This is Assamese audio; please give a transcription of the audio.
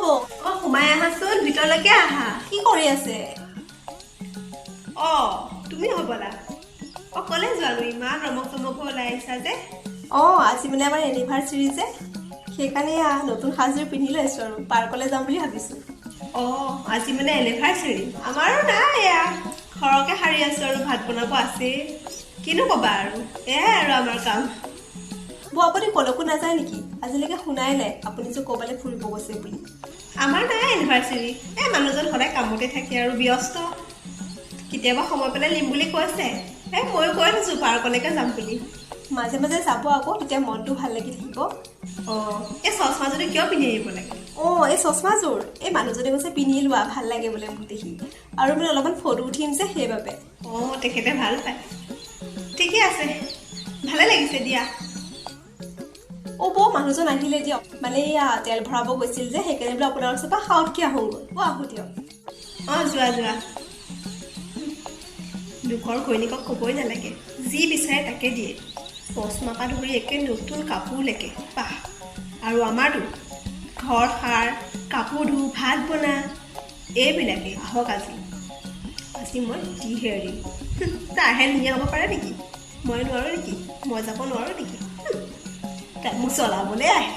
বৌ সোমাই আহাচোন, ভিতৰলৈকে আহা। কি কৰি আছে? তুমি হ'বলা। কলে যোৱানো ইমান ৰমক চমক ওলাই আহিছা যে? আজি মানে আমাৰ এনিভাৰ্চাৰী যে, সেইকাৰণে নতুন সাজযোৰ পিন্ধি লৈছো আৰু পাৰ্কলৈ যাম বুলি ভাবিছো। আজি মানে এনিভাৰ্চাৰী? আমাৰো নাই, এয়া ঘৰকে সাৰি আছো আৰু ভাত বনাব আছেই। কিনো কবা আৰু, এয়াই আৰু আমাৰ কাম। বৌ আপুনি কলৈকো নাযায় নেকি? আজিলৈকে শুনাই নাই আপুনি যে ক'বালৈ ফুৰিব গৈছে বুলি। আমাৰ নাই এনিভাৰ্চাৰী। মানুহজন সদায় কামতে থাকে আৰু ব্যস্ত। কেতিয়াবা সময় পেলাই নিম বুলি কৈছে। ময়ো কৈ থৈছো পাৰ্কলৈকে যাম বুলি। মাজে মাজে যাব আকৌ, তেতিয়া মনটো ভাল লাগি থাকিব। এই চচমাজোৰে কিয় পিন্ধি আহিব লাগে? এই চচমাযোৰ এই মানুহজনে কৈছে পিন্ধি লোৱা, ভাল লাগে বোলে মোক দেখি, আৰু মানে অলপমান ফটো উঠিম যে সেইবাবে। তেখেতে ভাল পায়। ঠিকে আছে, ভালে লাগিছে দিয়া। বৌ মানুহজন আহিলে দিয়ক, মানে তেল ভৰাব গৈছিল যে, সেইকাৰণে বোলে আপোনাৰ ওচৰৰ পৰা সাউতকে আহোগৈ। আহো দিয়ক। যোৱা যোৱা। দুখৰ ঘৈণীয়েকক ক'বই নালাগে, যি বিচাৰে তাকে দিয়ে। চচমা পৰা ধৰি একে নতুন কাপোৰলৈকে বাহ। আৰু আমাৰতো ঘৰ সাৰ, কাপোৰ ধো, ভাত বনা, এইবিলাকেই। আহক আজি মই দিহে এৰিম। তাইহে ধুনীয়া হ'ব পাৰে নেকি? মই নোৱাৰো নেকি? মই যাব নোৱাৰো নেকি? তাই মোক চলাবলৈ আহে।